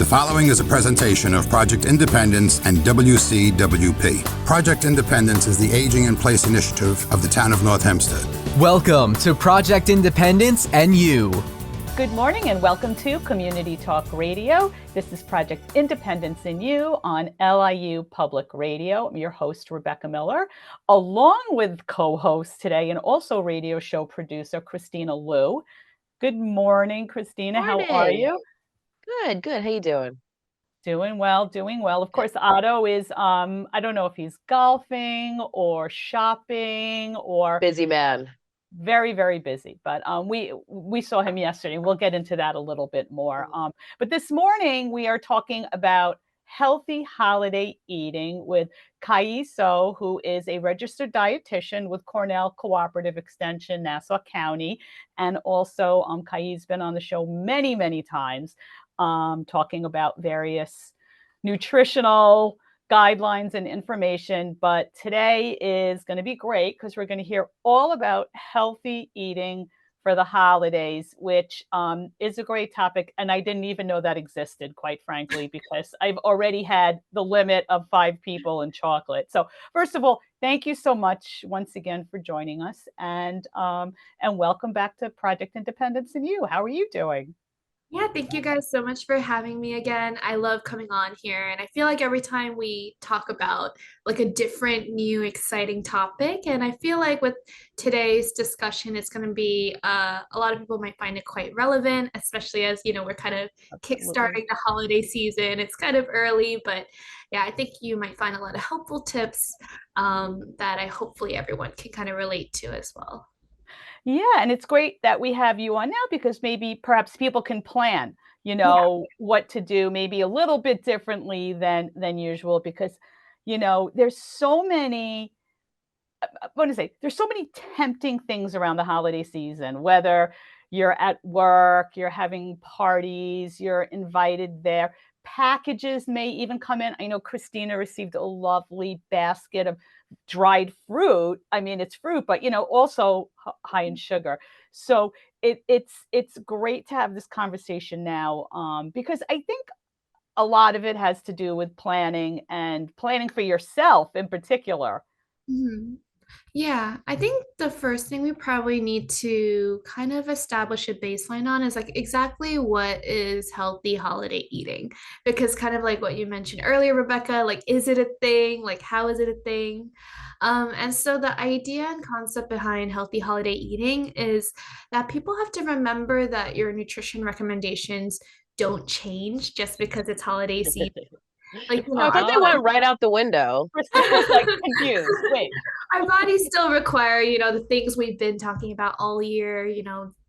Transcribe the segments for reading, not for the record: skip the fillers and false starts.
The following is a presentation of Project Independence and WCWP. Project Independence is the Aging in Place initiative of the town of North Hempstead. Welcome to Project Independence and You. Good morning and welcome to Community Talk Radio. This is Project Independence and You on LIU Public Radio. I'm your host, Rebecca Miller, along with co-host today and also radio show producer, Kristina Liu. Good morning, Kristina. Morning. How are you? Good. How you doing? Doing well. Of course, Otto is, I don't know if he's golfing or shopping or... Busy man. Very, very busy, but we saw him yesterday. We'll get into that a little bit more. But this morning we are talking about healthy holiday eating with Khy Ee Siew, who is a registered dietitian with Cornell Cooperative Extension, Nassau County. And also Khy Ee's been on the show many, many times talking about various nutritional guidelines and information, but today is going to be great because we're going to hear all about healthy eating for the holidays, which is a great topic. And I didn't even know that existed, quite frankly, because I've already had the limit of 5 people and chocolate. So first of all, thank you so much once again for joining us, and welcome back to Project Independence and You. How are you doing? Yeah, thank you guys so much for having me again. I love coming on here, and I feel like every time we talk about like a different, new, exciting topic, and I feel like with today's discussion, it's going to be a lot of people might find it quite relevant, especially as, you know, we're kind of kickstarting the holiday season. It's kind of early, but yeah, I think you might find a lot of helpful tips that I hopefully everyone can kind of relate to as well. Yeah, and it's great that we have you on now because maybe perhaps people can plan, what to do maybe a little bit differently than usual because, there's so many, there's so many tempting things around the holiday season, whether you're at work, you're having parties, you're invited there. Packages may even come in. I know Kristina received a lovely basket of dried fruit. I mean, it's fruit, but also high in sugar. So it's great to have this conversation now because I think a lot of it has to do with planning and planning for yourself in particular. Mm-hmm. Yeah, I think the first thing we probably need to kind of establish a baseline on is like exactly what is healthy holiday eating. Because kind of like what you mentioned earlier, Rebecca, like, is it a thing? Like, how is it a thing? And so the idea and concept behind healthy holiday eating is that people have to remember that your nutrition recommendations don't change just because it's holiday season. Like, I thought they went right out the window. Krista's like confused. Wait. Our bodies still require, the things we've been talking about all year,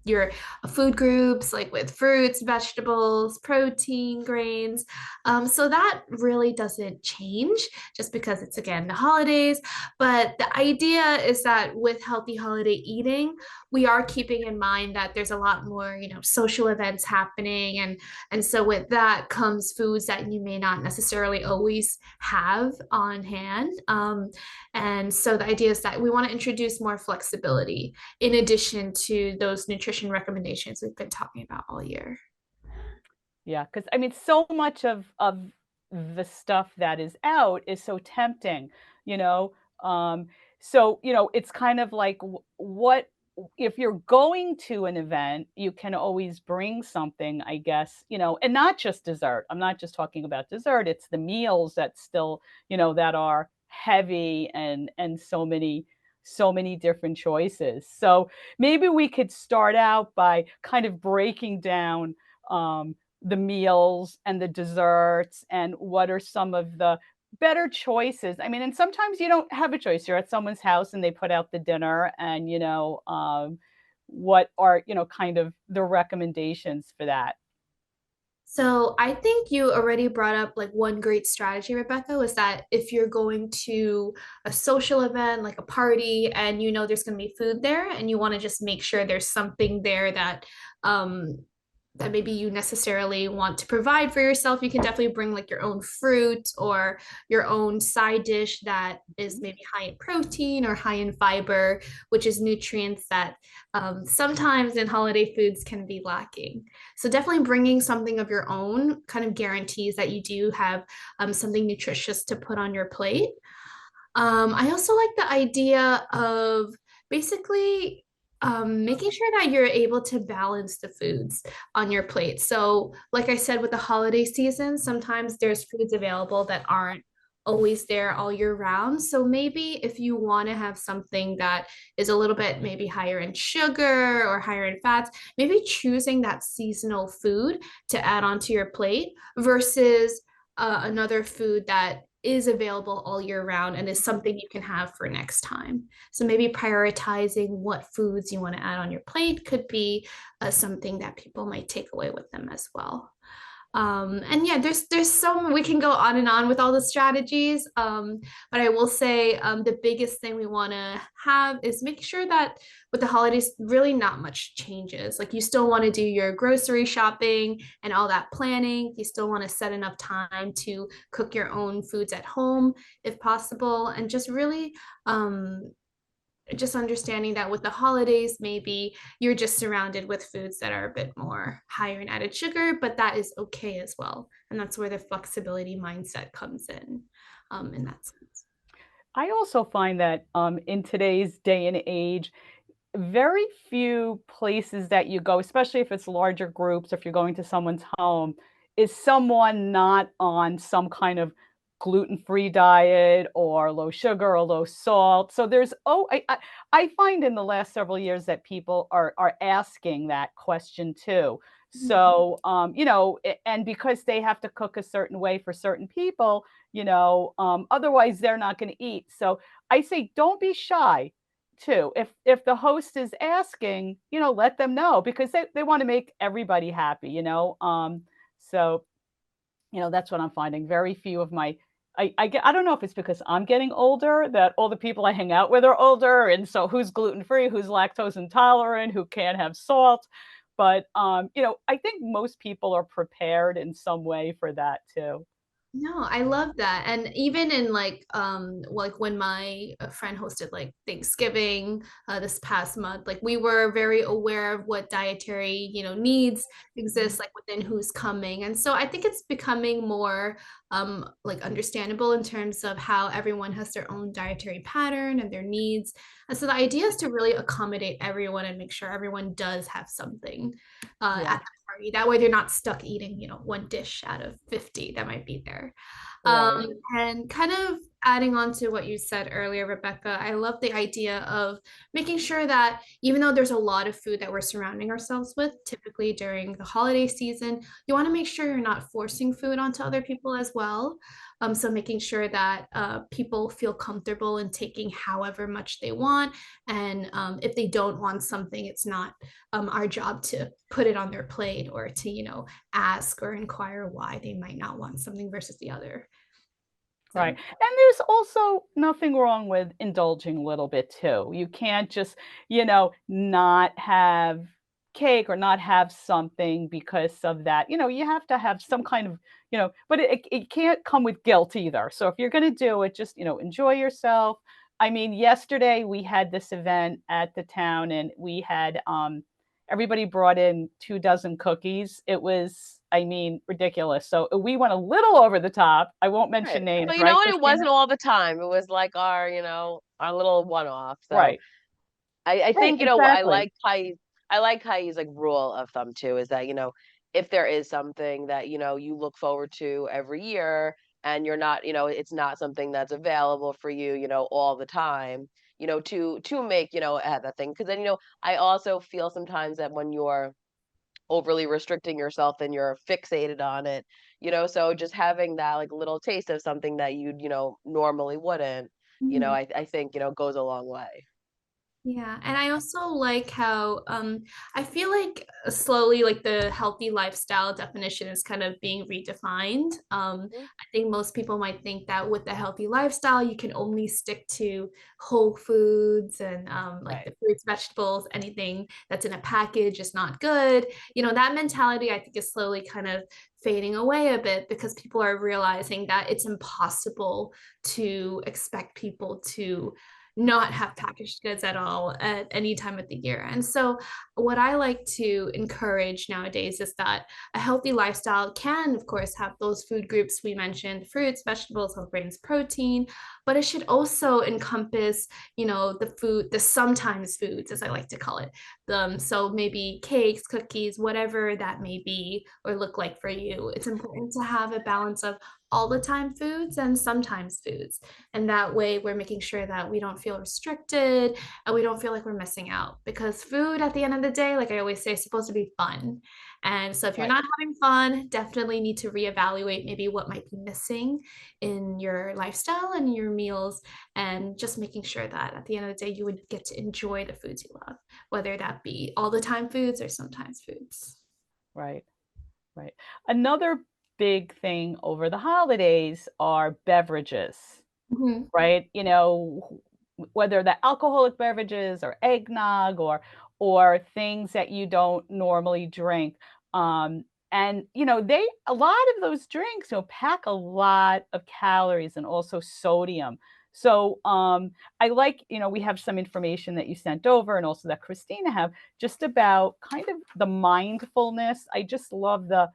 your food groups like with fruits, vegetables, protein, grains. So that really doesn't change just because it's, again, the holidays. But the idea is that with healthy holiday eating, we are keeping in mind that there's a lot more, social events happening. And so with that comes foods that you may not necessarily always have on hand. And so the idea is that we want to introduce more flexibility in addition to those nutrition recommendations we've been talking about all year. Yeah, because I mean, so much of the stuff that is out is so tempting, so it's kind of like what if you're going to an event, you can always bring something, I guess, and not just dessert. I'm not just talking about dessert. It's the meals that still, that are heavy and so many different choices. So maybe we could start out by kind of breaking down the meals and the desserts and what are some of the better choices. I mean, and sometimes you don't have a choice. You're at someone's house and they put out the dinner and, what are, kind of the recommendations for that? So I think you already brought up like one great strategy, Rebecca, was that if you're going to a social event, like a party, and there's going to be food there, and you want to just make sure there's something there that that maybe you necessarily want to provide for yourself, you can definitely bring like your own fruit or your own side dish that is maybe high in protein or high in fiber, which is nutrients that sometimes in holiday foods can be lacking. So definitely bringing something of your own kind of guarantees that you do have something nutritious to put on your plate. I also like the idea of basically making sure that you're able to balance the foods on your plate. So, like I said, with the holiday season, sometimes there's foods available that aren't always there all year round. So maybe if you want to have something that is a little bit maybe higher in sugar or higher in fats, maybe choosing that seasonal food to add onto your plate versus another food that is available all year round and is something you can have for next time. So maybe prioritizing what foods you want to add on your plate could be something that people might take away with them as well. And yeah, there's so we can go on and on with all the strategies. But I will say the biggest thing we want to have is make sure that with the holidays, really not much changes. Like you still want to do your grocery shopping and all that planning. You still want to set enough time to cook your own foods at home if possible, and just understanding that with the holidays, maybe you're just surrounded with foods that are a bit more higher in added sugar, but that is okay as well. And that's where the flexibility mindset comes in that sense. I also find that in today's day and age, very few places that you go, especially if it's larger groups, if you're going to someone's home, is someone not on some kind of gluten-free diet or low sugar or low salt. So there's I find in the last several years that people are asking that question too. So and because they have to cook a certain way for certain people, otherwise they're not going to eat. So I say don't be shy too. If the host is asking, let them know because they want to make everybody happy. So that's what I'm finding. Very few of my I don't know if it's because I'm getting older that all the people I hang out with are older, and so who's gluten free, who's lactose intolerant, who can't have salt. But I think most people are prepared in some way for that too. No, I love that. And even in like when my friend hosted like Thanksgiving this past month, like we were very aware of what dietary, needs exist like within who's coming. And so I think it's becoming more like understandable in terms of how everyone has their own dietary pattern and their needs. And so the idea is to really accommodate everyone and make sure everyone does have something Yeah, at the party. That way they're not stuck eating, one dish out of 50 that might be there. right. And kind of adding on to what you said earlier, Rebecca, I love the idea of making sure that even though there's a lot of food that we're surrounding ourselves with, typically during the holiday season, you want to make sure you're not forcing food onto other people as well. So making sure that people feel comfortable in taking however much they want. And if they don't want something, it's not our job to put it on their plate or to, ask or inquire why they might not want something versus the other. Right. So, And there's also nothing wrong with indulging a little bit too. You can't just, not have cake or not have something because of that. You have to have some kind of, but it can't come with guilt either. So if you're going to do it, just, enjoy yourself. I mean, yesterday we had this event at the town and we had everybody brought in 2 dozen cookies. It was, I mean, ridiculous. So we went a little over the top. I won't Right. mention names, But you know right, what? It Christina? wasn't all the time. It was like our little one-off. So Right. I Right. think, Exactly. I like Kai's like rule of thumb too, is that, if there is something that, you look forward to every year and you're not, it's not something that's available for you, all the time, to make, that thing. Cause then, I also feel sometimes that when you're overly restricting yourself and you're fixated on it, so just having that like little taste of something that you'd, normally wouldn't, mhm. I think, goes a long way. Yeah, and I also like how I feel like slowly like the healthy lifestyle definition is kind of being redefined. Mhm. I think most people might think that with a healthy lifestyle, you can only stick to whole foods and like Right. the fruits, vegetables, anything that's in a package is not good. You know, that mentality I think is slowly kind of fading away a bit because people are realizing that it's impossible to expect people to not have packaged goods at all at any time of the year. And so, what I like to encourage nowadays is that a healthy lifestyle can, of course, have those food groups we mentioned fruits, vegetables, whole grains, protein, but it should also encompass, you know, the food, the sometimes foods, as I like to call it. So maybe cakes, cookies, whatever that may be or look like for you. It's important to have a balance of all the time foods and sometimes foods. And that way, we're making sure that we don't feel restricted and we don't feel like we're missing out because food at the end of the day, like I always say, is supposed to be fun. And so if you're Right. not having fun, definitely need to reevaluate maybe what might be missing in your lifestyle and your meals and just making sure that at the end of the day, you would get to enjoy the foods you love, whether that be all the time foods or sometimes foods. Right. Right. Another big thing over the holidays are beverages, Mhm. right? Whether the alcoholic beverages or eggnog or things that you don't normally drink. And they a lot of those drinks, pack a lot of calories and also sodium. So I like, we have some information that you sent over and also that Christina have just about kind of the mindfulness. I just love the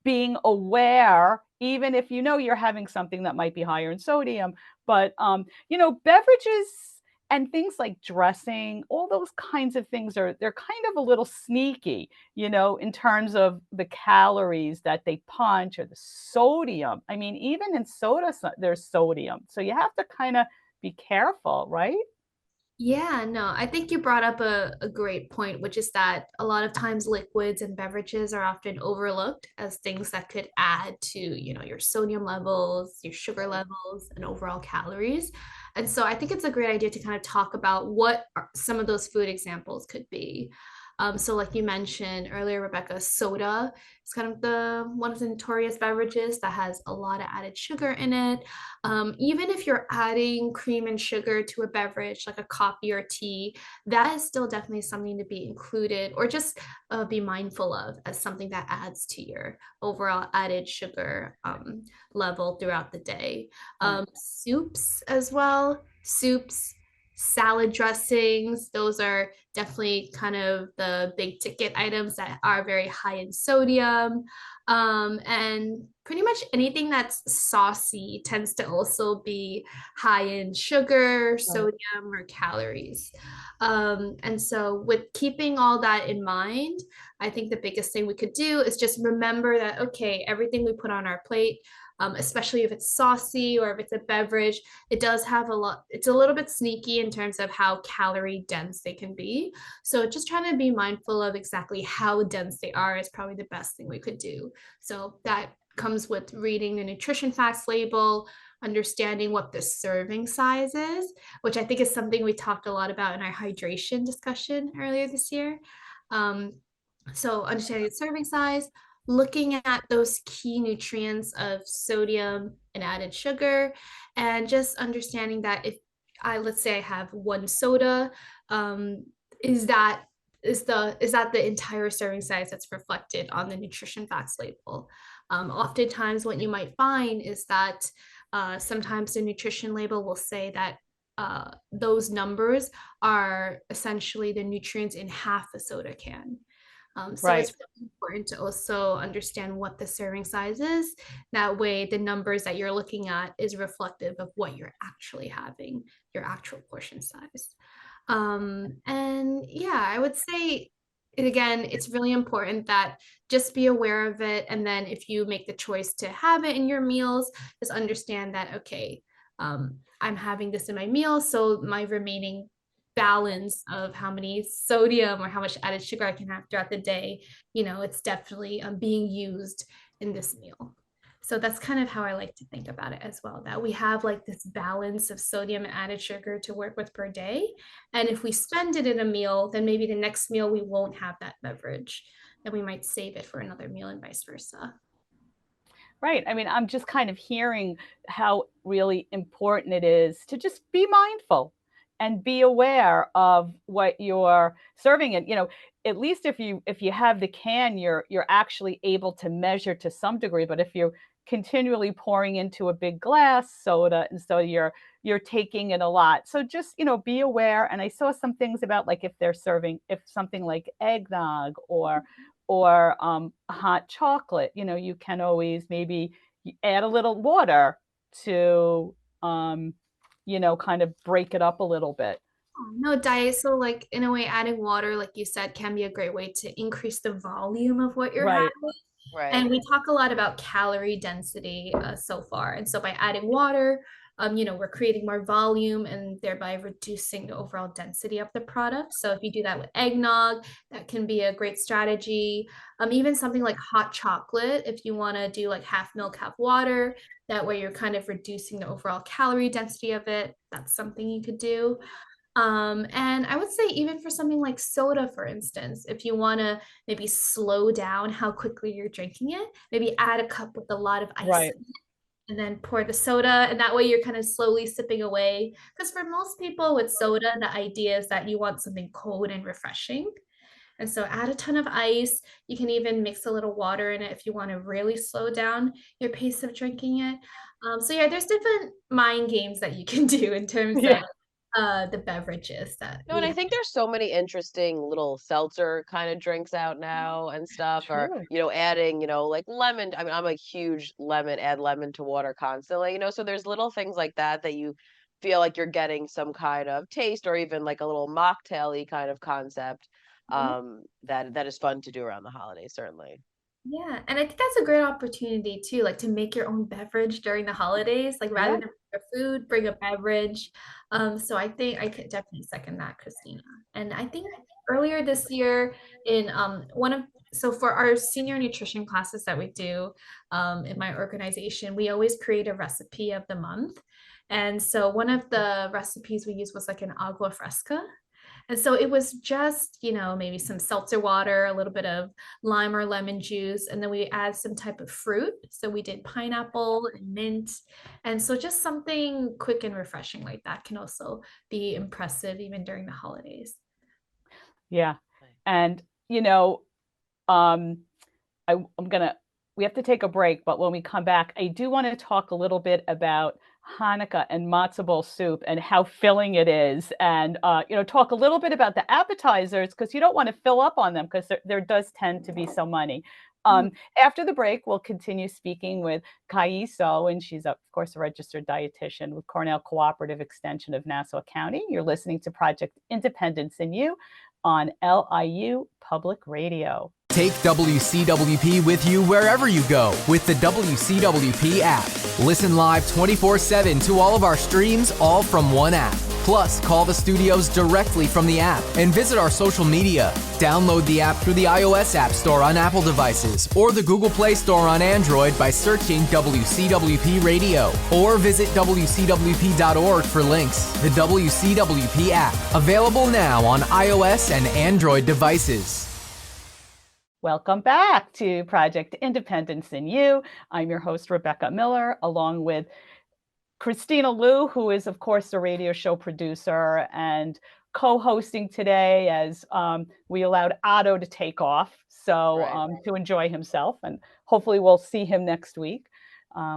being aware, even if you're having something that might be higher in sodium. But beverages and things like dressing, all those kinds of things they're kind of a little sneaky, in terms of the calories that they punch or the sodium. I mean, even in soda, there's sodium. So you have to kind of be careful, right? Yeah, no, I think you brought up a great point, which is that a lot of times liquids and beverages are often overlooked as things that could add to, you know, your sodium levels, your sugar Right. levels, and overall calories. And so I think it's a great idea to kind of talk about what some of those food examples could be. So like you mentioned earlier, Rebecca, soda is kind of the one of the notorious beverages that has a lot of added sugar in it. Even if you're adding cream and sugar to a beverage like a coffee or tea, that is still definitely something to be included or just be mindful of as something that adds to your overall added sugar level throughout the day. Right. Soups as well, soups, salad dressings, those are definitely kind of the big ticket items that are very high in sodium. And pretty much anything that's saucy tends to also be high in sugar, Right. sodium, or calories. And so, with keeping all that in mind, I think the biggest thing we could do is just remember that, okay, everything we put on our plate, especially if it's saucy or if it's a beverage, it does have a lot, it's a little bit sneaky in terms of how calorie dense they can be. So, just trying to be mindful of exactly how dense they are is probably the best thing we could do. So that comes with reading the nutrition facts label, understanding what the serving size is, which I think is something we talked a lot about in our hydration discussion earlier this year. Um, so understanding the serving size, looking at those key nutrients of sodium and added sugar, and just understanding that if let's say I have one soda, um, is that is that the entire serving size that's reflected on the nutrition facts label? Oftentimes, what you might find is that sometimes the nutrition label will say that those numbers are essentially the nutrients in half a soda can. So Right. it's really important to also understand what the serving size is. That way, the numbers that you're looking at is reflective of what you're actually having, your actual portion size. And yeah, I would say again, it's really important that just be aware of it. And then if you make the choice to have it in your meals, just understand that, okay, I'm having this in my meal. So my remaining balance of how many sodium or how much added sugar I can have throughout the day, you know, it's definitely being used in this meal. So that's kind of how I like to think about it as well, that we have like this balance of sodium and added sugar to work with per day. And if we spend it in a meal, then maybe the next meal we won't have that beverage, and we might save it for another meal and vice versa. Right. I mean, I'm just kind of hearing how really important it is to just be mindful and be aware of what you're serving. And, at least if you have the can, you're actually able to measure to some degree. But if you're continually pouring into a big glass soda, and so you're taking in a lot. So just, be aware. And I saw some things about like if something like eggnog or hot chocolate, you can always maybe add a little water to, kind of break it up a little bit. No, diet. So, like, in a way, adding water, like you said, can be a great way to increase the volume of what you're having. Right. And Right. we talk a lot about calorie density so far. And so by adding water, we're creating more volume and thereby reducing the overall density of the product. So if you do that with eggnog, that can be a great strategy. Even something like hot chocolate, if you want to do like half milk, half water, that way you're kind of reducing the overall calorie density of it. That's something you could do. And I would say even for something like soda, for instance, if you want to maybe slow down how quickly you're drinking it, maybe add a cup with a lot of ice Right. and then pour the soda, and that way you're kind of slowly sipping away. Because for most people with soda, the idea is that you want something cold and refreshing. And so add a ton of ice. You can even mix a little water in it if you want to really slow down your pace of drinking it. So yeah, there's different mind games that you can do in terms of Yeah. the beverages that No, and we I have. think there's so many interesting little seltzer kind of drinks out now and stuff, or, True. adding, like lemon. I mean, I'm a huge add lemon to water constantly, so there's little things like that that you feel like you're getting some kind of taste or even like a little mocktail-y kind of concept that is fun to do around the holidays, certainly. Yeah, and I think that's a great opportunity too, like to make your own beverage during the holidays, like rather Yeah. than bring a food, bring a beverage. So I think I could definitely second that, Christina. And I think earlier this year in one of so for our senior nutrition classes that we do in my organization, we always create a recipe of the month. And so one of the recipes we used was like an agua fresca. And so it was just, maybe some seltzer water, a little bit of lime or lemon juice, and then we add some type of fruit. So we did pineapple and mint. And so just something quick and refreshing like that can also be impressive even during the holidays. Yeah. Right. And, um, I'm gonna we have to take a break, but when we come back, I do want to talk a little bit about Hanukkah and matzo ball soup and how filling it is, and talk a little bit about the appetizers because you don't want to fill up on them because there does tend to be so many. Mm. Um, After the break, we'll continue speaking with Khy Ee Siew, and she's, of course, a registered dietitian with Cornell Cooperative Extension of Nassau County. You're listening to Project Independence in You on LIU Public Radio. Take WCWP with you wherever you go with the WCWP app. Listen live 24/7 to all of our streams, all from one app. Plus, call the studios directly from the app and visit our social media. Download the app through the iOS App Store on Apple devices or the Google Play Store on Android by searching WCWP Radio, or visit WCWP.org for links. The WCWP app, available now on iOS and Android devices. Welcome back to Project Independence in You. I'm your host, Rebecca Miller, along with Kristina Liu, who is, of course, the radio show producer and co-hosting today as we allowed Otto to take off, so Right. to enjoy himself, and hopefully we'll see him next week.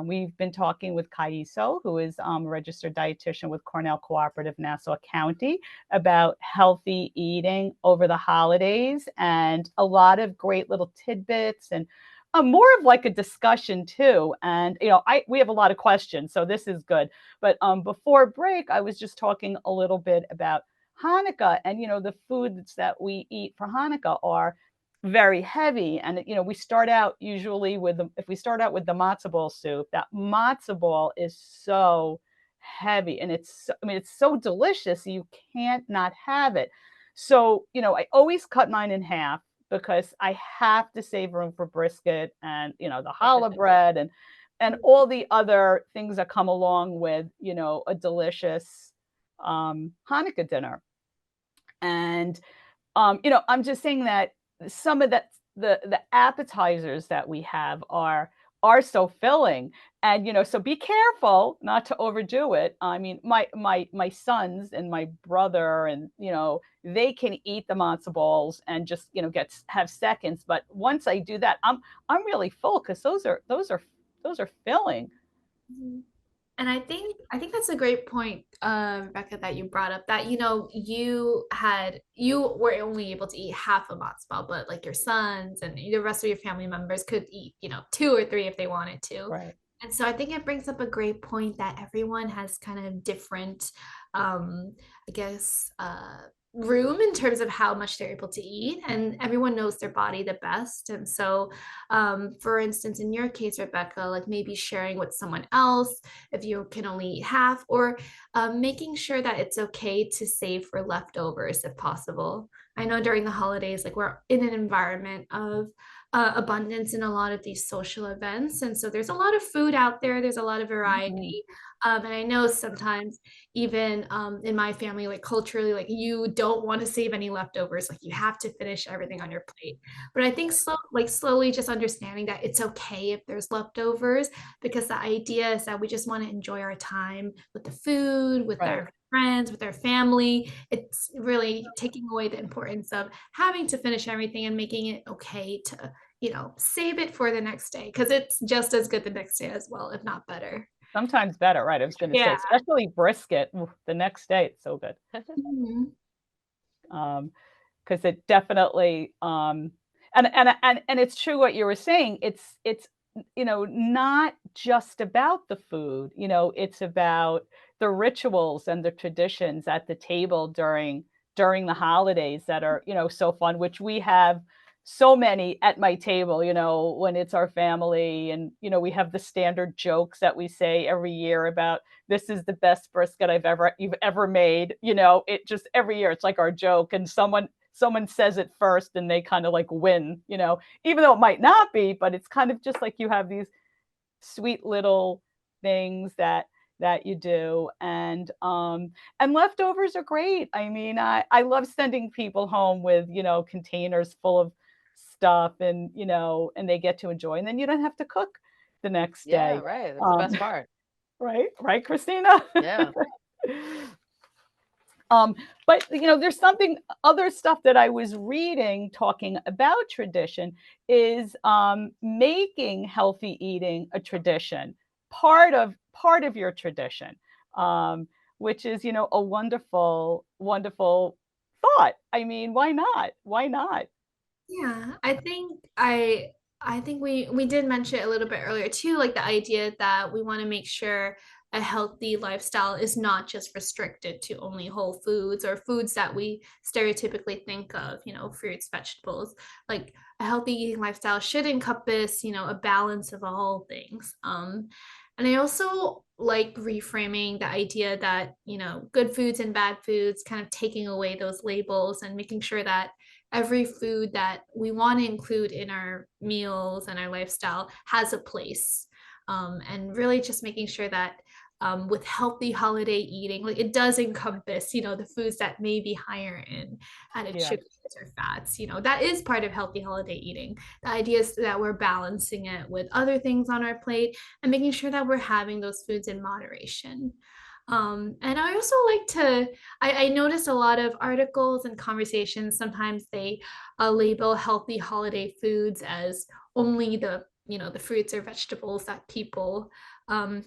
We've been talking with Khy Ee Siew, who is a registered dietitian with Cornell Cooperative Nassau County, about healthy eating over the holidays, and a lot of great little tidbits and more of like a discussion too. And we have a lot of questions, so this is good. But before break, I was just talking a little bit about Hanukkah, and the foods that we eat for Hanukkah are very heavy. And we start out usually with if we start out with the matzo ball soup, that matzo ball is so heavy, and it's so delicious you can't not have it. So I always cut mine in half because I have to save room for brisket and the challah bread, and all the other things that come along with, you know, a delicious Hanukkah dinner. And you know, I'm just saying that some of the appetizers that we have are so filling, and you know, so be careful not to overdo it. I mean, my sons and my brother, and you know, they can eat the matzo balls and just, you know, have seconds. But once I do that, I'm really full because those are filling. Mhm. And I think that's a great point, Rebecca, that you brought up that, you were only able to eat half a matzo ball, but like your sons and the rest of your family members could eat, two or three if they wanted to. Right. And so I think it brings up a great point that everyone has kind of different, um, I guess, room in terms of how much they're able to eat, and everyone knows their body the best. And so, for instance, in your case, Rebecca, like maybe sharing with someone else if you can only eat half, or making sure that it's okay to save for leftovers if possible. I know during the holidays, like we're in an environment of abundance in a lot of these social events. And so there's a lot of food out there, there's a lot of Mhm. variety. And I know sometimes, even in my family, like culturally, like you don't want to save any leftovers, like you have to finish everything on your plate. But I think slowly just understanding that it's okay if there's leftovers, because the idea is that we just want to enjoy our time with the food, with Right. our friends, with our family. It's really taking away the importance of having to finish everything and making it okay to, save it for the next day, because it's just as good the next day as well, if not better. Sometimes better, right? I was going to say, Yeah. especially brisket. Ooh, the next day, it's so good. Mhm. Because it definitely and it's true what you were saying. It's you know, not just about the food. You know, it's about the rituals and the traditions at the table during the holidays that are, you know, so fun, which we have so many at my table, you know, when it's our family. And you know, we have the standard jokes that we say every year about, this is the best brisket you've ever made. You know, it just every year it's like our joke, and someone says it first and they kind of like win, you know, even though it might not be, but it's kind of just like you have these sweet little things that you do. And leftovers are great. I mean, I love sending people home with, you know, containers full of stuff, and you know, and they get to enjoy, and then you don't have to cook the next Yeah, day. right. That's the um best part. right, Christina. Yeah. Um, but you know, there's something other stuff that I was reading talking about tradition is making healthy eating a tradition, part of your tradition, which is, you know, a wonderful thought. I mean, why not? Why not? Yeah, I think we did mention it a little bit earlier too, like the idea that we want to make sure a healthy lifestyle is not just restricted to only whole foods or foods that we stereotypically think of, fruits, vegetables. Like a healthy eating lifestyle should encompass, a balance of all things. And I also like reframing the idea that, good foods and bad foods, kind of taking away those labels and making sure that every food that we want to include in our meals and our lifestyle has a place. And really just making sure that, with healthy holiday eating, like it does encompass, the foods that may be higher in added Yeah, sugars or fats. That is part of healthy holiday eating. The idea is that we're balancing it with other things on our plate and making sure that we're having those foods in moderation. And I also like to, I notice a lot of articles and conversations. Sometimes they label healthy holiday foods as only the fruits or vegetables that people um,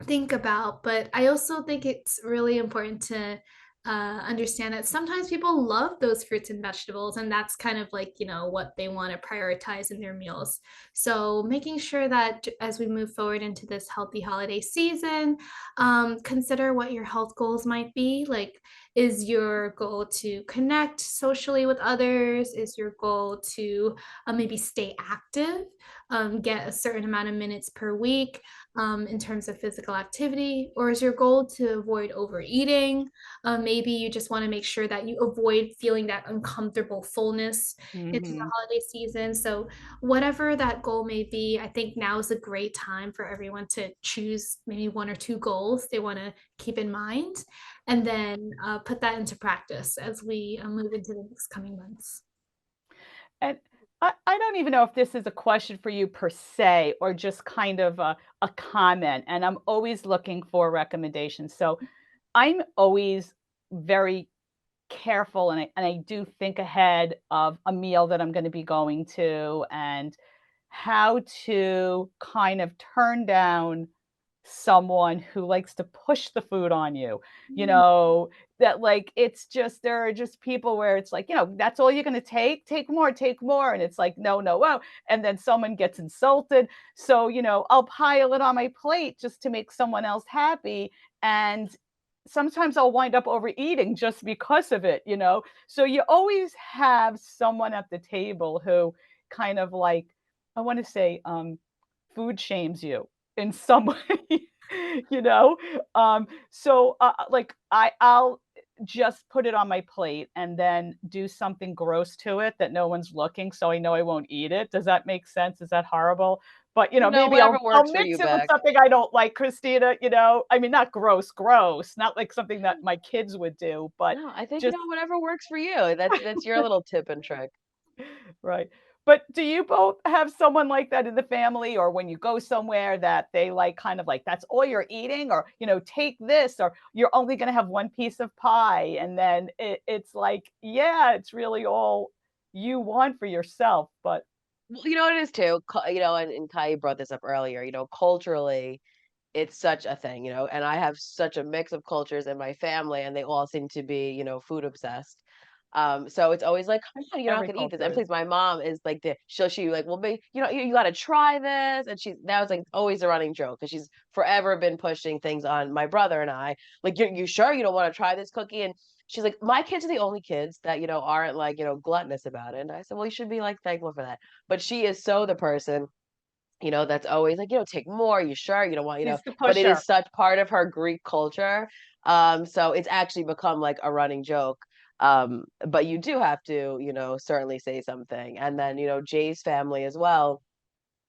think about. But I also think it's really important to understand that sometimes people love those fruits and vegetables, and that's kind of like, what they want to prioritize in their meals. So making sure that as we move forward into this healthy holiday season, consider what your health goals might be. Like Is your goal to connect socially with others? Is your goal to maybe stay active, get a certain amount of minutes per week in terms of physical activity? Or is your goal to avoid overeating? Maybe you just want to make sure that you avoid feeling that uncomfortable fullness into the Hmm. holiday season. So, whatever that goal may be, I think now is a great time for everyone to choose maybe one or two goals they want to keep in mind, and then put that into practice as we move into the next coming months. And I don't even know if this is a question for you per se, or just kind of a comment. And I'm always looking for recommendations. So I'm always very careful, and I do think ahead of a meal that I'm going to be going to, and how to kind of turn down someone who likes to push the food on you, Mm. that like it's just there are just people where it's like, that's all you're going to take more, take more. And it's like, no, no, whoa. And then someone gets insulted. So, I'll pile it on my plate just to make someone else happy. And sometimes I'll wind up overeating just because of it. So you always have someone at the table who kind of like, I want to say, food shames you in some way, you know? Like I'll just put it on my plate and then do something gross to it that no one's looking, so I know I won't eat it. Does that make sense? Is that horrible? But, No, maybe whatever I'll works for you, mix it with Beck. something I don't like, Christina. I mean, not gross, not like something that my kids would do, but No, I think, just whatever works for you. That's your little tip and trick. right. But do you both have someone like that in the family, or when you go somewhere that they like kind of like that's all you're eating, or take this, or you're only going to have one piece of pie, and then it's like, yeah, it's really all you want for yourself, but Well, you know what it is too. And Kai brought this up earlier. Culturally, it's such a thing, and I have such a mix of cultures in my family, and they all seem to be, food obsessed. So it's always like, come on, you're not every gonna eat this. culture And is please, my mom is like she like, well, you got to try this, and that was like always a running joke because she's forever been pushing things on my brother and I. Like, you sure you don't want to try this cookie? And she's like, my kids are the only kids that aren't like gluttonous about it. And I said, well, you should be like thankful for that. But she is so the person that's always like, take more. You sure you don't want, she's the but it pusher. is such part of her Greek culture. So it's actually become like a running joke. But you do have to, certainly say something. And then, Jay's family as well.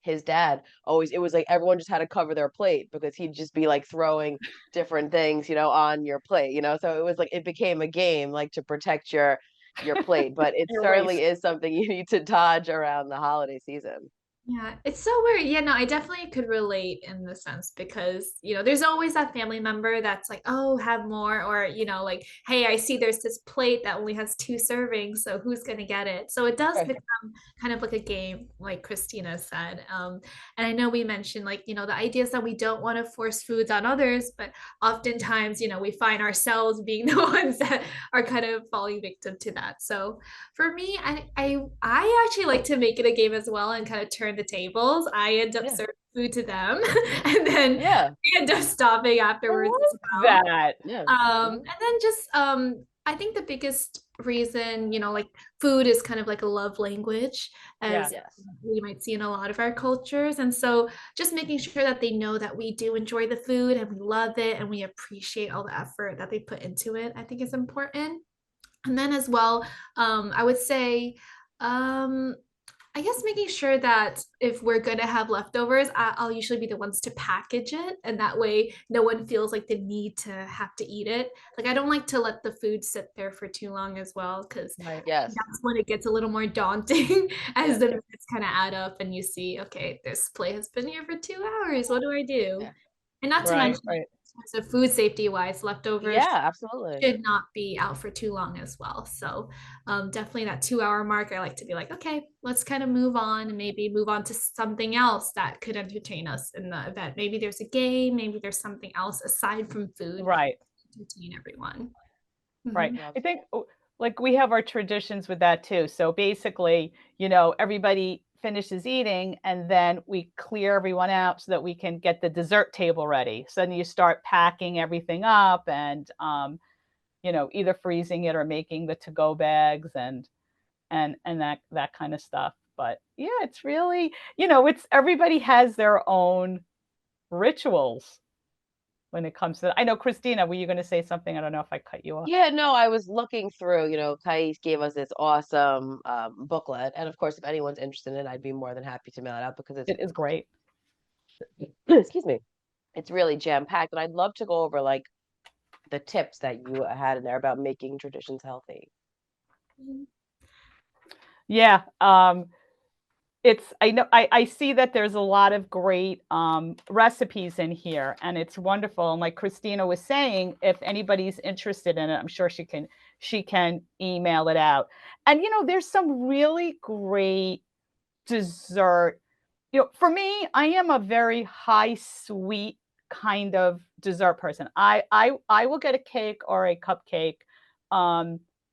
His dad always, it was like everyone just had to cover their plate because he'd just be like throwing different things, on your plate. So it was like it became a game, like to protect your plate. But it Your certainly waist. is something you need to dodge around the holiday season. Yeah, it's so weird. Yeah, no, I definitely could relate in the sense because, there's always that family member that's like, oh, have more, or, like, hey, I see there's this plate that only has two servings, so who's gonna get it? So it does become kind of like a game, like Christina said. And I know we mentioned like, the ideas that we don't want to force foods on others, but oftentimes, we find ourselves being the ones that are kind of falling victim to that. So for me, I actually like to make it a game as well and kind of turn the tables. I end up Yeah. serving food to them, and then Yeah. we end up stopping I afterwards as love well. that. Yeah. And then just I think the biggest reason, like food is kind of like a love language, Yeah. as Yes. we might see in a lot of our cultures. And so just making sure that they know that we do enjoy the food and we love it and we appreciate all the effort that they put into it, I think is important. And then as well, I would say, um, I guess making sure that if we're going to have leftovers, I'll usually be the ones to package it. And that way, no one feels like the need to have to eat it. Like, I don't like to let the food sit there for too long as well, because Right. Yes. that's when it gets a little more daunting as Yeah. the minutes kind of add up and you see, okay, this plate has been here for 2 hours. What do I do? Yeah. And not to Right. mention, Right. so food safety wise, leftovers Yeah, absolutely. should not be out for too long as well. So definitely that 2 hour mark, I like to be like, okay, let's kind of move on and maybe move on to something else that could entertain us in the event. Maybe there's a game, maybe there's something else aside from food Right. to entertain everyone. Right. Mhm. I Love think like we have our traditions with that too. So basically, everybody finishes eating and then we clear everyone out so that we can get the dessert table ready. So then you start packing everything up, and either freezing it or making the to-go bags and that kind of stuff. But yeah, it's really, it's everybody has their own rituals when it comes to. I know, Kristina, were you going to say something? I don't know if I cut you off. Yeah, no, I was looking through, Khy gave us this awesome booklet. And of course, if anyone's interested in it, I'd be more than happy to mail it out because It is great. excuse me, it's really jam-packed. And I'd love to go over like the tips that you had in there about making traditions healthy. Yeah. I know I see that there's a lot of great recipes in here, and it's wonderful. And like Kristina was saying, if anybody's interested in it, I'm sure she can email it out. And there's some really great dessert. For me, I am a very high sweet kind of dessert person. I will get a cake or a cupcake,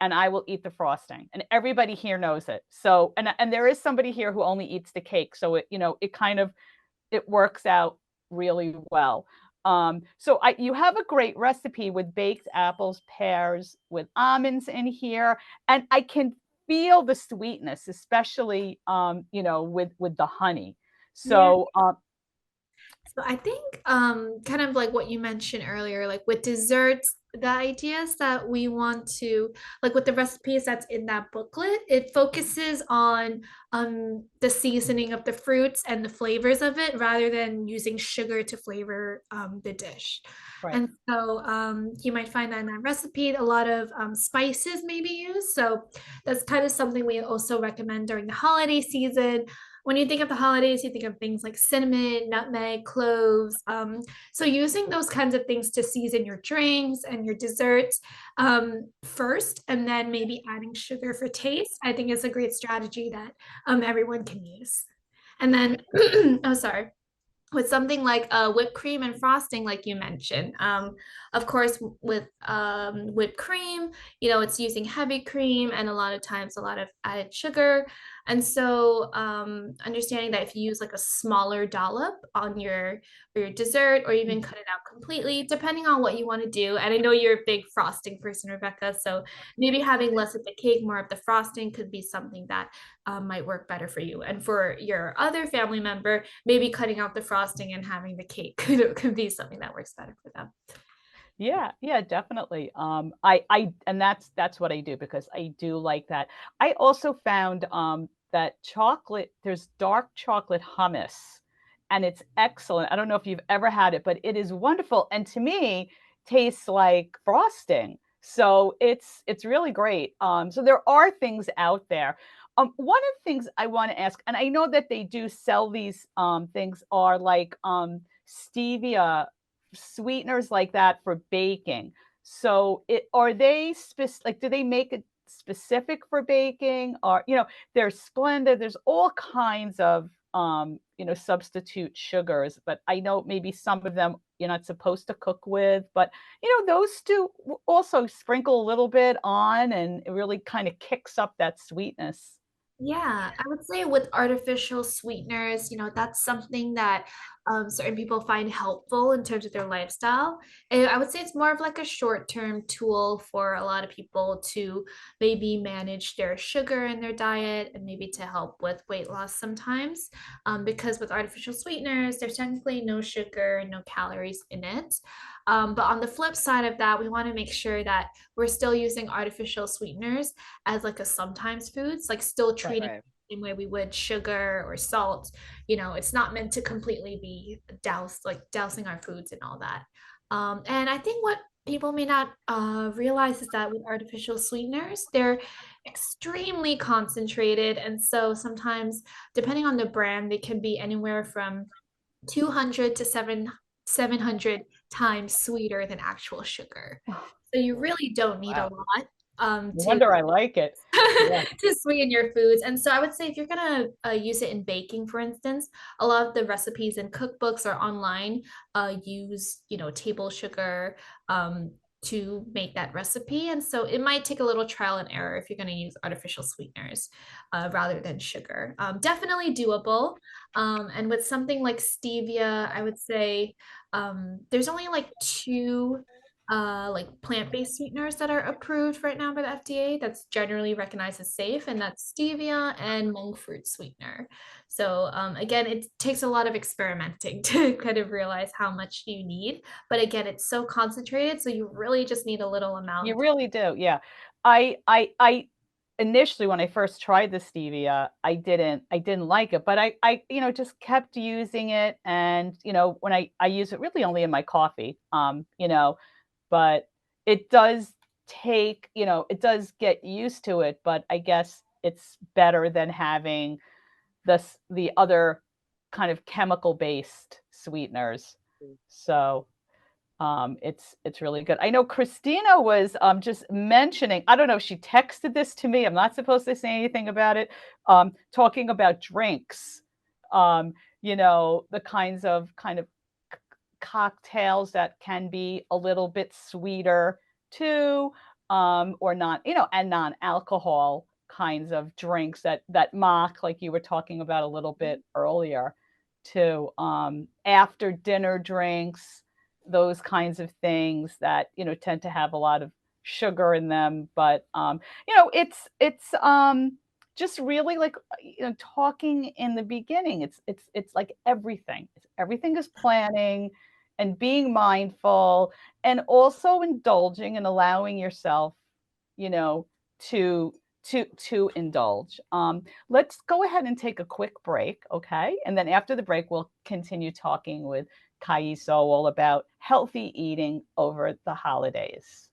and I will eat the frosting, and everybody here knows it. So, and there is somebody here who only eats the cake, so it works out really well. So you have a great recipe with baked apples, pears, with almonds in here, and I can feel the sweetness, especially with the honey. Yeah. So So I think kind of like what you mentioned earlier, like with desserts, the ideas that we want to like with the recipes that's in that booklet, it focuses on the seasoning of the fruits and the flavors of it rather than using sugar to flavor the dish. right, And so you might find that in that recipe, a lot of spices may be used. So that's kind of something we also recommend during the holiday season. When you think of the holidays, you think of things like cinnamon, nutmeg, cloves. So using those kinds of things to season your drinks and your desserts first, and then maybe adding sugar for taste, I think is a great strategy that everyone can use. And then, oh, sorry, with something like whipped cream and frosting, like you mentioned. Of course, with whipped cream, it's using heavy cream and a lot of times a lot of added sugar. And so understanding that if you use like a smaller dollop on your dessert or even cut it out completely, depending on what you want to do. And I know you're a big frosting person, Rebecca. So maybe having less of the cake, more of the frosting could be something that might work better for you. And for your other family member, maybe cutting out the frosting and having the cake could be something that works better for them. yeah, definitely. And that's what I do because I do like that. I also found that there's dark chocolate hummus, and it's excellent. I don't know if you've ever had it, but it is wonderful, and to me tastes like frosting. So it's really great. So there are things out there. One of the things I want to ask, and I know that they do sell these things, are like stevia sweeteners like that for baking. So are they like, do they make it specific for baking? Or there's Splenda, there's all kinds of substitute sugars, but I know maybe some of them you're not supposed to cook with, but those do also sprinkle a little bit on, and it really kind of kicks up that sweetness. Yeah, I would say with artificial sweeteners, that's something that certain people find helpful in terms of their lifestyle. And I would say it's more of like a short-term tool for a lot of people to maybe manage their sugar in their diet and maybe to help with weight loss sometimes. Because with artificial sweeteners, there's technically no sugar, no calories in it. But on the flip side of that, we want to make sure that we're still using artificial sweeteners as like a sometimes foods, like still Right. treating the same way we would sugar or salt. It's not meant to completely be dousing our foods and all that. And I think what people may not realize is that with artificial sweeteners, they're extremely concentrated. And so sometimes, depending on the brand, they can be anywhere from 200 to 700 times sweeter than actual sugar. So you really don't need a Wow. lot No to wonder I like it. Yeah. to sweeten your foods. And so I would say if you're gonna use it in baking, for instance, a lot of the recipes and cookbooks or online use table sugar to make that recipe. And so it might take a little trial and error if you're going to use artificial sweeteners rather than sugar. Definitely doable. And with something like stevia, I would say there's only like two like plant-based sweeteners that are approved right now by the FDA that's generally recognized as safe, and that's stevia and monk fruit sweetener. So again, it takes a lot of experimenting to kind of realize how much you need. But again, it's so concentrated, so you really just need a little You amount. really do, yeah. I initially when I first tried the stevia, I didn't like it, but I just kept using it, and when I use it really only in my coffee, but it does it does get used to it, but I guess it's better than having the other kind of chemical based sweeteners. So it's really good. I know Kristina was just mentioning, I don't know if she texted this to me. I'm not supposed to say anything about it. Talking about drinks, um, the kind of cocktails that can be a little bit sweeter too, or not, and non-alcohol kinds of drinks that mock, like you were talking about a little bit earlier, too. After dinner drinks, those kinds of things that tend to have a lot of sugar in them, but it's just really like talking in the beginning. It's like everything is planning and being mindful, and also indulging and allowing yourself, you know, to to indulge. Let's go ahead and take a quick break, okay? And then after the break, we'll continue talking with Khy Ee Siew all about healthy eating over the holidays.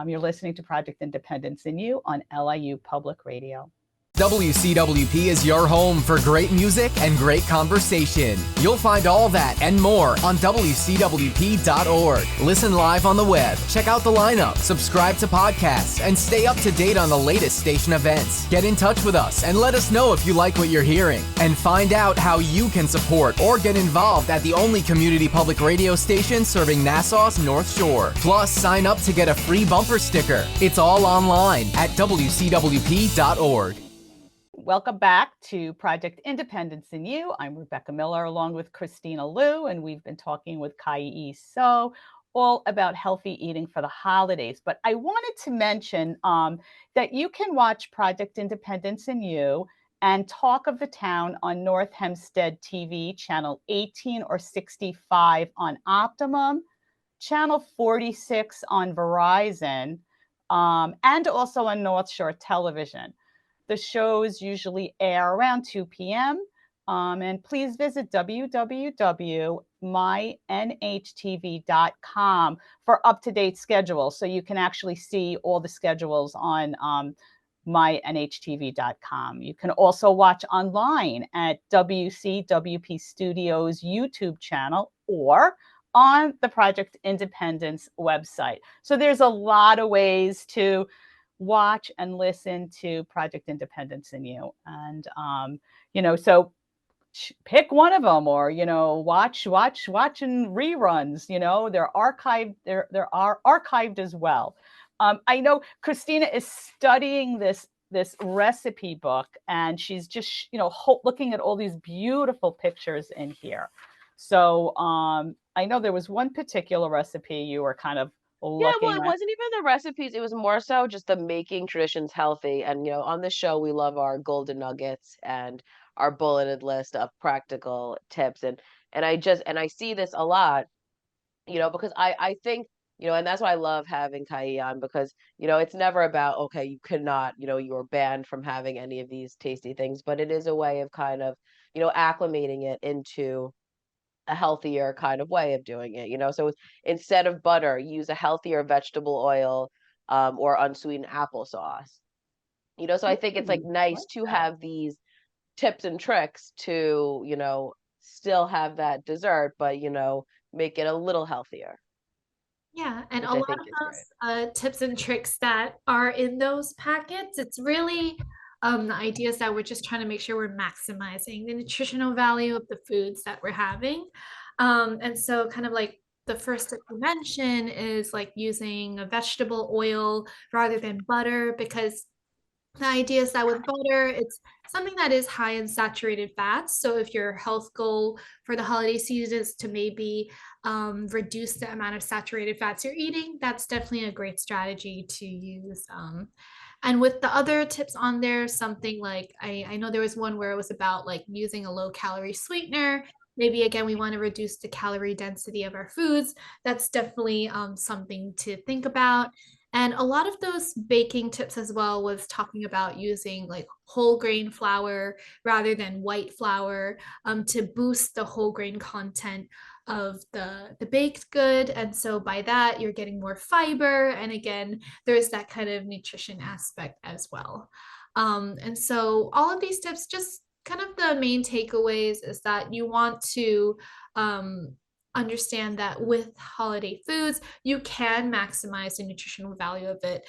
You're listening to Project Independence in You on LIU Public Radio. WCWP is your home for great music and great conversation. You'll find all that and more on WCWP.org. Listen live on the web, check out the lineup, subscribe to podcasts, and stay up to date on the latest station events. Get in touch with us and let us know if you like what you're hearing. And find out how you can support or get involved at the only community public radio station serving Nassau's North Shore. Plus, sign up to get a free bumper sticker. It's all online at WCWP.org. Welcome back to Project Independence in You. I'm Rebecca Miller along with Kristina Liu, and we've been talking with Khy Ee Siew all about healthy eating for the holidays. But I wanted to mention that you can watch Project Independence in You and Talk of the Town on North Hempstead TV, channel 18 or 65 on Optimum, channel 46 on Verizon, and also on North Shore Television. The shows usually air around 2 p.m. And please visit www.mynhtv.com for up-to-date schedules, so you can actually see all the schedules on mynhtv.com. You can also watch online at WCWP Studios YouTube channel or on the Project Independence website. So there's a lot of ways to watch and listen to Project Independence in You. And, so pick one of them, or, watching reruns, they're archived, there are archived as well. I know Kristina is studying this recipe book, and she's just, looking at all these beautiful pictures in here. So I know there was one particular recipe you were kind of Yeah, well, looking it at. wasn't even the recipes. It was more so just the making traditions healthy. And, on the show, we love our golden nuggets and our bulleted list of practical tips. And I see this a lot, because I think, and that's why I love having Khy on, because, it's never about, okay, you cannot, you're banned from having any of these tasty things, but it is a way of kind of, acclimating it into a healthier kind of way of doing it. So instead of butter, use a healthier vegetable oil, or unsweetened applesauce. So I think it's like nice Like to that. have these tips and tricks to, still have that dessert, but, make it a little healthier, Yeah, and a which I lot think of is great. those tips and tricks that are in those packets, it's really the ideas that we're just trying to make sure we're maximizing the nutritional value of the foods that we're having. And so kind of like the first tip you mention is like using a vegetable oil rather than butter, because the idea is that with butter, it's something that is high in saturated fats. So if your health goal for the holiday season is to maybe reduce the amount of saturated fats you're eating, that's definitely a great strategy to use. And with the other tips on there, something like I know there was one where it was about like using a low calorie sweetener. Maybe again, we want to reduce the calorie density of our foods. That's definitely something to think about. And a lot of those baking tips as well was talking about using like whole grain flour rather than white flour to boost the whole grain content of the baked good. And so by that, you're getting more fiber. And again, there's that kind of nutrition aspect as well. And so all of these tips, just kind of the main takeaways is that you want to um, understand that with holiday foods, you can maximize the nutritional value of it,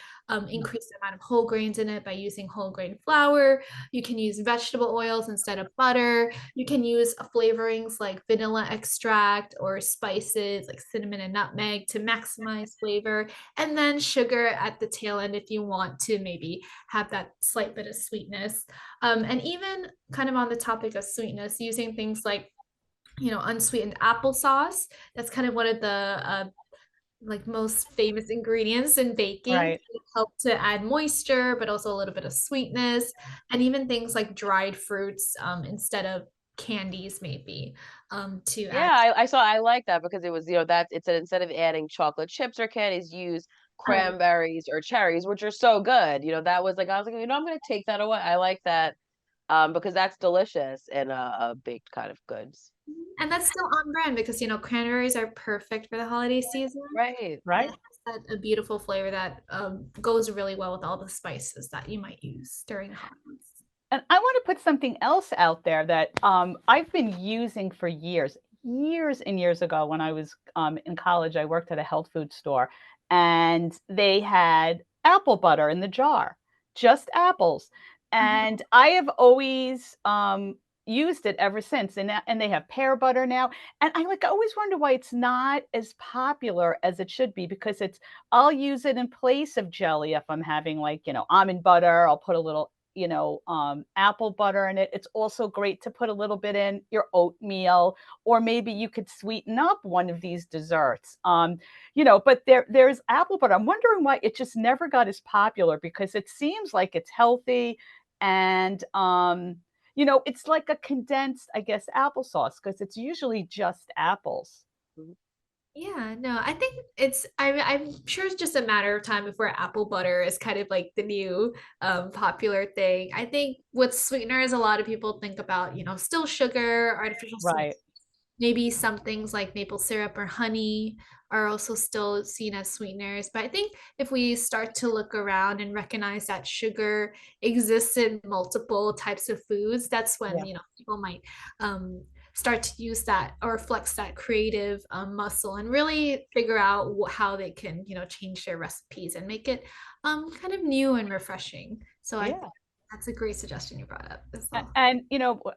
increase the amount of whole grains in it by using whole grain flour. You can use vegetable oils instead of butter. You can use flavorings like vanilla extract or spices like cinnamon and nutmeg to maximize flavor. And then sugar at the tail end if you want to maybe have that slight bit of sweetness. And even kind of on the topic of sweetness, using things like unsweetened applesauce. That's kind of one of the like most famous ingredients in baking Right. to help to add moisture, but also a little bit of sweetness, and even things like dried fruits instead of candies, maybe to add. Yeah, I like that because it was, that it said instead of adding chocolate chips or candies, use cranberries or cherries, which are so good. That was like I was like, I'm gonna take that away. I like that because that's delicious in a baked kind of goods. And that's still on brand because cranberries are perfect for the holiday season. Right. And it Right. has a beautiful flavor that goes really well with all the spices that you might use during the holidays. And I want to put something else out there that I've been using for years. Years and years ago, when I was in college, I worked at a health food store, and they had apple butter in the jar, just apples. Mhm. And I have always used it ever since. And they have pear butter now. And I always wonder why it's not as popular as it should be, because I'll use it in place of jelly if I'm having like, almond butter. I'll put a little apple butter in it. It's also great to put a little bit in your oatmeal, or maybe you could sweeten up one of these desserts. But there's apple butter. I'm wondering why it just never got as popular, because it seems like it's healthy, and it's like a condensed, I guess, applesauce, because it's usually just apples. Mhm. Yeah, no, I think I'm sure it's just a matter of time before apple butter is kind of like the new popular thing. I think with sweeteners, a lot of people think about, still sugar, artificial sweeteners. Right. Maybe some things like maple syrup or honey are also still seen as sweeteners. But I think if we start to look around and recognize that sugar exists in multiple types of foods, that's when, Yeah. people might um, start to use that or flex that creative muscle and really figure out how they can, change their recipes and make it kind of new and refreshing. So I think Yeah. that's a great suggestion you brought up as well. And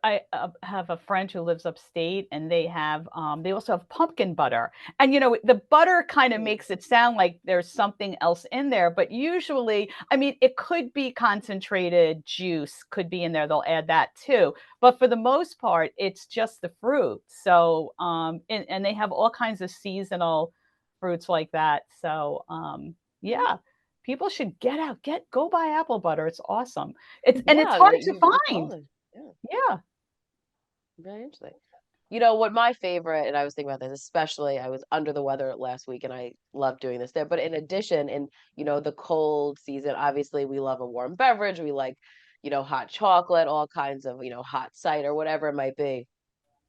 I have a friend who lives upstate, and they also have pumpkin butter. And the butter kind of makes it sound like there's something else in there, but usually, I mean, it could be concentrated juice, could be in there. They'll add that too, but for the most part, it's just the fruit. So, and they have all kinds of seasonal fruits like that. So, yeah, people should go buy apple butter. It's awesome. It's Yeah, hard to you find. totally. Yeah, Yeah. very interesting. What my favorite, and I was thinking about this, especially I was under the weather last week and I love doing this there. But in addition, in the cold season, obviously we love a warm beverage. We like, hot chocolate, all kinds of, hot cider, whatever it might be.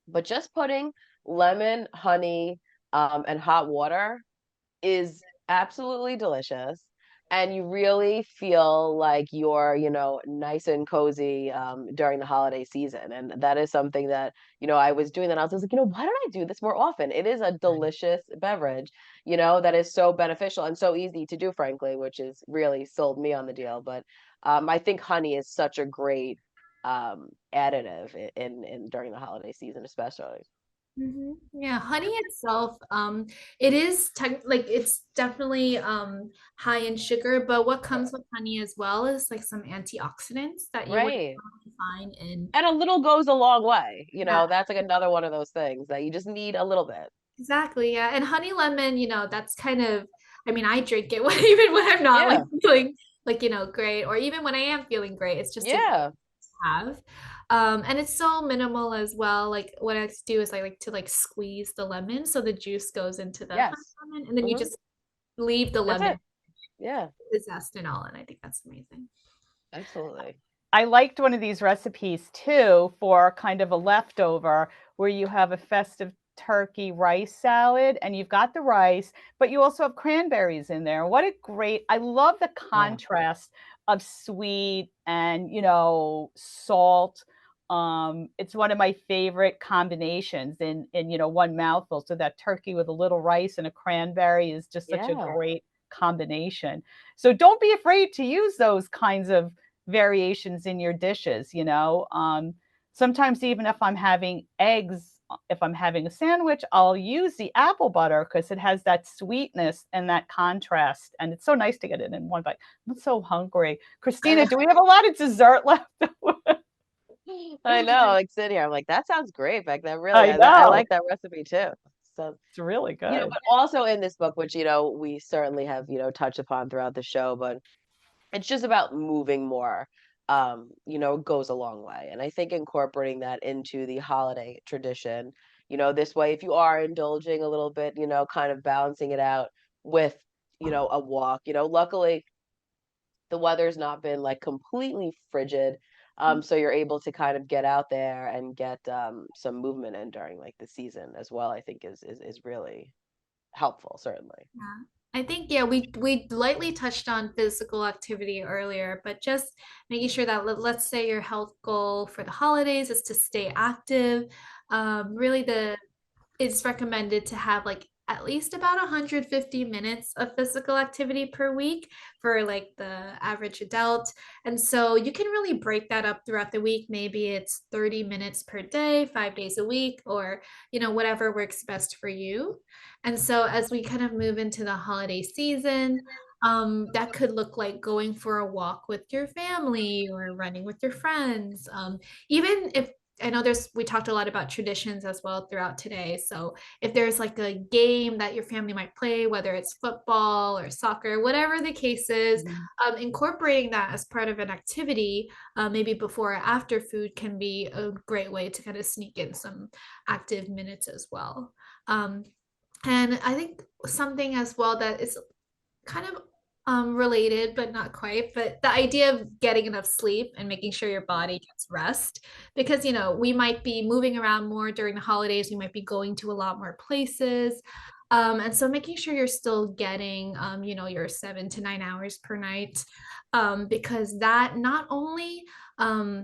But just putting lemon, honey, and hot water is absolutely delicious. And you really feel like you're, nice and cozy during the holiday season. And that is something that, I was doing that. I was like, why don't I do this more often? It is a delicious beverage, that is so beneficial and so easy to do, frankly, which is really sold me on the deal. But I think honey is such a great additive in during the holiday season, especially. Yeah, honey itself, it is like it's definitely high in sugar, but what comes with honey as well is like some antioxidants that you would Right. find in. And a little goes a long way. Yeah, That's like another one of those things that you just need a little bit. exactly. Yeah, and honey lemon, that's kind of. I mean, I drink it even when I'm not like Yeah. feeling like great, or even when I am feeling great. It's just a Yeah. have. And it's so minimal as well. Like what I do is I like to like squeeze the lemon so the juice goes into the honey Yes. lemon, and then you Hmm. just leave the That's lemon, it. Yeah. the zest and all, and I think that's amazing. Absolutely. I liked one of these recipes too for kind of a leftover where you have a festive turkey rice salad and you've got the rice, but you also have cranberries in there. What a great, I love the Yeah. contrast of sweet and, salt. It's one of my favorite combinations in one mouthful. So that turkey with a little rice and a cranberry is just such a Yeah. great combination. So don't be afraid to use those kinds of variations in your dishes. Sometimes even if I'm having eggs, if I'm having a sandwich, I'll use the apple butter because it has that sweetness and that contrast. And it's so nice to get it in one bite. I'm so hungry. Christina, do we have a lot of dessert left? I know. Like sitting here, I'm like, that sounds great. Like that really, I I know. like that recipe too. So, It's really good. but also in this book, which, we certainly have, touched upon throughout the show, but it's just about moving more, goes a long way. And I think incorporating that into the holiday tradition, this way, if you are indulging a little bit, kind of balancing it out with, a walk, luckily the weather's not been like completely frigid. So you're able to kind of get out there and get some movement in during like the season as well, I think is really helpful, certainly. Yeah. I think, yeah, we lightly touched on physical activity earlier, but just making sure that let's say your health goal for the holidays is to stay active. Really it's recommended to have like at least about 150 minutes of physical activity per week for like the average adult. And so you can really break that up throughout the week. Maybe it's 30 minutes per day, 5 days a week, or whatever works best for you. And so as we kind of move into the holiday season, that could look like going for a walk with your family or running with your friends. Even if I know we talked a lot about traditions as well throughout today. So if there's like a game that your family might play, whether it's football or soccer, whatever the case is, Mhm. incorporating that as part of an activity, maybe before or after food, can be a great way to kind of sneak in some active minutes as well. Um, and I think something as well that is kind of related but not quite, but the idea of getting enough sleep and making sure your body gets rest, because we might be moving around more during the holidays, we might be going to a lot more places, and so making sure you're still getting your 7 to 9 hours per night, because that not only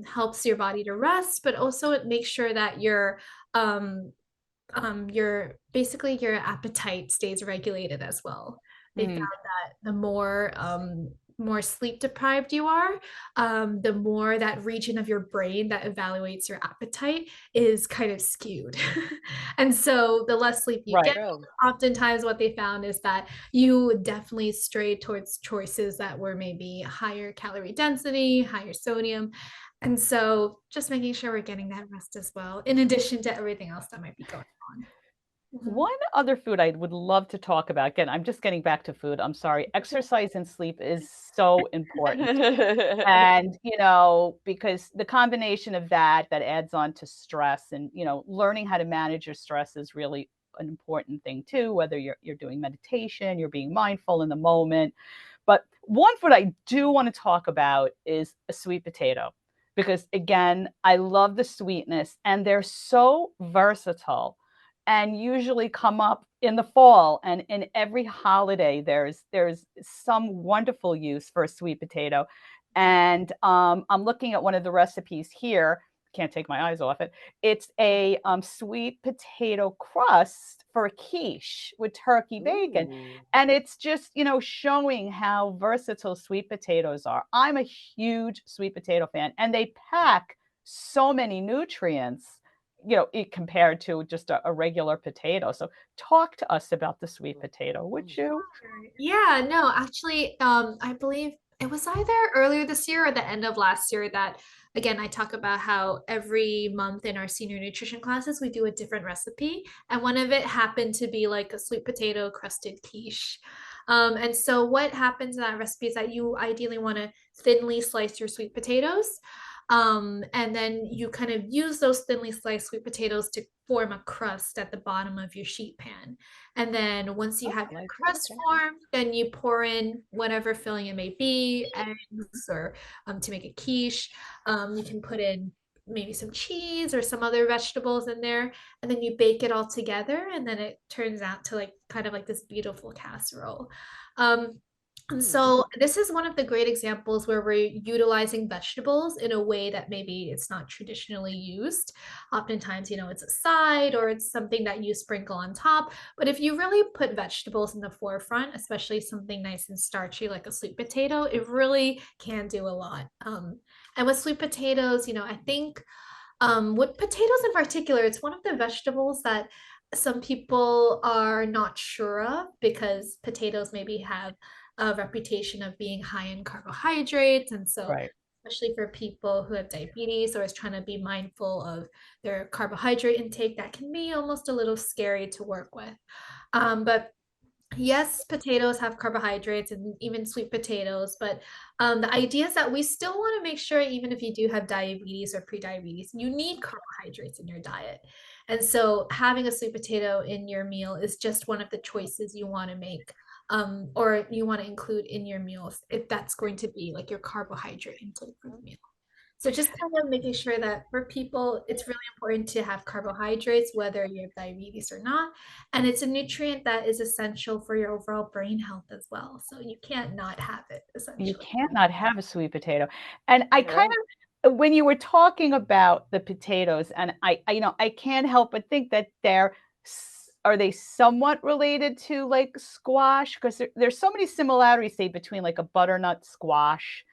helps your body to rest, but also it makes sure that um your appetite stays regulated as well. They found Mm. that the more sleep deprived you are, the more that region of your brain that evaluates your appetite is kind of skewed. And so the less sleep you Right. get, True. oftentimes what they found is that you definitely stray towards choices that were maybe higher calorie density, higher sodium. And so just making sure we're getting that rest as well, in addition to everything else that might be going on. Mhm. One other food I would love to talk about, again, I'm just getting back to food. I'm sorry. Exercise and sleep is so important. And, because the combination of that adds on to stress and, learning how to manage your stress is really an important thing too, whether you're doing meditation, you're being mindful in the moment. But one food I do want to talk about is a sweet potato because again, I love the sweetness and they're so versatile and usually come up in the fall and in every holiday there's some wonderful use for a sweet potato. And I'm looking at one of the recipes here. Can't take my eyes off it. It's a sweet potato crust for a quiche with turkey bacon. Ooh. And it's just, showing how versatile sweet potatoes are. I'm a huge sweet potato fan, and they pack so many nutrients it compared to just a regular potato. So talk to us about the sweet potato, would you? Yeah, no, actually, I believe it was either earlier this year or the end of last year that, again, I talk about how every month in our senior nutrition classes, we do a different recipe. And one of it happened to be like a sweet potato crusted quiche. And so what happens in that recipe is that you ideally want to thinly slice your sweet potatoes. And then you kind of use those thinly sliced sweet potatoes to form a crust at the bottom of your sheet pan. And then once you Oh, have I your like it. crust Okay. formed, then you pour in whatever filling it may be, eggs or to make a quiche. You can put in maybe some cheese or some other vegetables in there, and then you bake it all together, and then it turns out to like kind of like this beautiful casserole. Um, and Hmm. so this is one of the great examples where we're utilizing vegetables in a way that maybe it's not traditionally used. Oftentimes, it's a side or it's something that you sprinkle on top. But if you really put vegetables in the forefront, especially something nice and starchy like a sweet potato, it really can do a lot. And with sweet potatoes, I think with potatoes in particular, it's one of the vegetables that some people are not sure of because potatoes maybe have a reputation of being high in carbohydrates. And so, Right. especially for people who have diabetes or is trying to be mindful of their carbohydrate intake, that can be almost a little scary to work with. But yes, potatoes have carbohydrates and even sweet potatoes, but the idea is that we still want to make sure, even if you do have diabetes or prediabetes, you need carbohydrates in your diet. And so having a sweet potato in your meal is just one of the choices you want to make, or you want to include in your meals if that's going to be like your carbohydrate intake for the meal. So just kind of making sure that for people, it's really important to have carbohydrates, whether you have diabetes or not. And it's a nutrient that is essential for your overall brain health as well. So you can't not have it, You essentially. cannot have a sweet potato. And I You're kind right. of, when you were talking about the potatoes, and I can't help but think that are they somewhat related to like squash? Because there's so many similarities, say, between like a butternut squash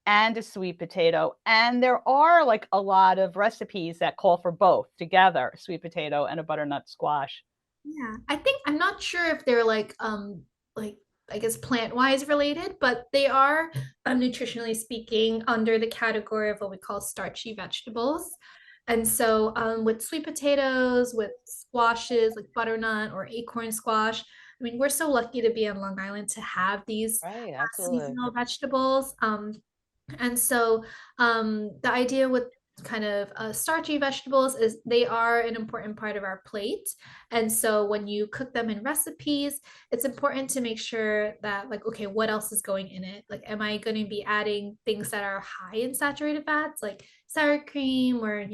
and a sweet potato. And there are like a lot of recipes that call for both together, a sweet potato and a butternut squash. Yeah, I think I'm not sure if they're like I guess plant-wise related, but they are nutritionally speaking under the category of what we call starchy vegetables. And so with sweet potatoes, with squashes like butternut or acorn squash, I mean, we're so lucky to be on Long Island to have these Right. Absolutely. seasonal vegetables. And so the idea with kind of starchy vegetables is they are an important part of our plate. And so when you cook them in recipes, it's important to make sure that, like, okay, what else is going in it? Like, am I going to be adding things that are high in saturated fats, like sour cream or,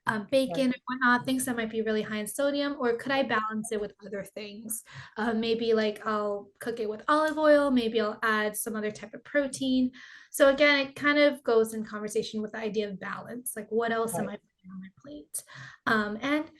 Right. bacon or whatnot, things that might be really high in sodium? Or could I balance it with other things? Maybe like I'll cook it with olive oil, maybe I'll add some other type of protein. So again, it kind of goes in conversation with the idea of balance. Like, what else am Right. I putting on my plate? And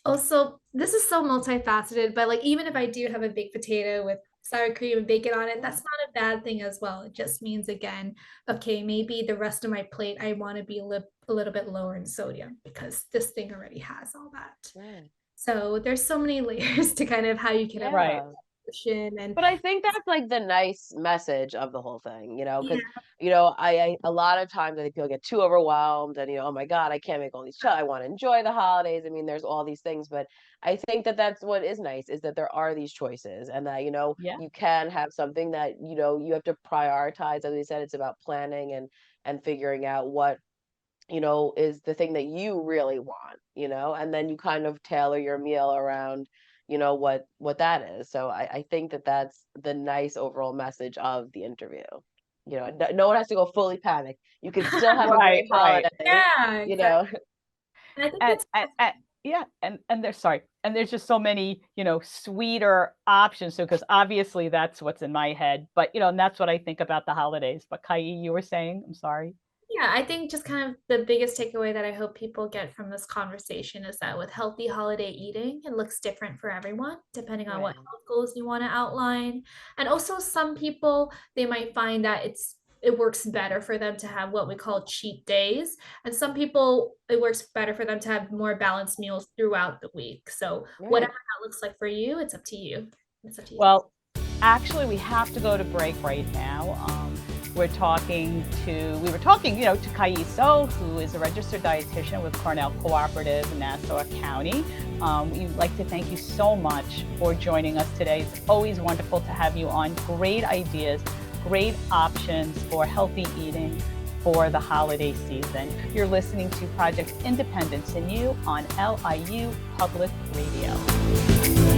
also, this is so multifaceted, but like, even if I do have a baked potato with sour cream and bacon on it, that's not a bad thing as well. It just means, again, okay, maybe the rest of my plate, I want to be a little bit lower in sodium because this thing already has all that. Right. So there's so many layers to kind of how you can approach Right. Yeah. nutrition and But I think that's like the nice message of the whole thing, yeah, because I a lot of times I think people get too overwhelmed and oh my God, I can't make all these. I want to enjoy the holidays. I mean, there's all these things, but I think that that's what is nice is that there are these choices and that Yeah. you can have something that you have to prioritize. As we said, it's about planning and figuring out what is the thing that you really want, and then you kind of tailor your meal around, what that is. So I think that that's the nice overall message of the interview. No one has to go fully panic. You can still have a Right. great Right. holiday, yeah, you exactly. know. And I think And, that's and yeah, and there's sorry, and there's just so many, sweeter options. So, because obviously that's what's in my head, but and that's what I think about the holidays. But Khy Ee, you were saying, I'm sorry. Yeah, I think just kind of the biggest takeaway that I hope people get from this conversation is that with healthy holiday eating, it looks different for everyone, depending on what Right. health goals you want to outline. And also, some people, they might find that it's it works better for them to have what we call cheat days. And some people, it works better for them to have more balanced meals throughout the week. So whatever Right. that looks like for you, it's up to you. It's up to you. Well, actually, we have to go to break right now. We were talking, to Khy Ee Siew, who is a registered dietitian with Cornell Cooperative in Nassau County. We'd like to thank you so much for joining us today. It's always wonderful to have you on. Great ideas, great options for healthy eating for the holiday season. You're listening to Project Independence in You on LIU Public Radio.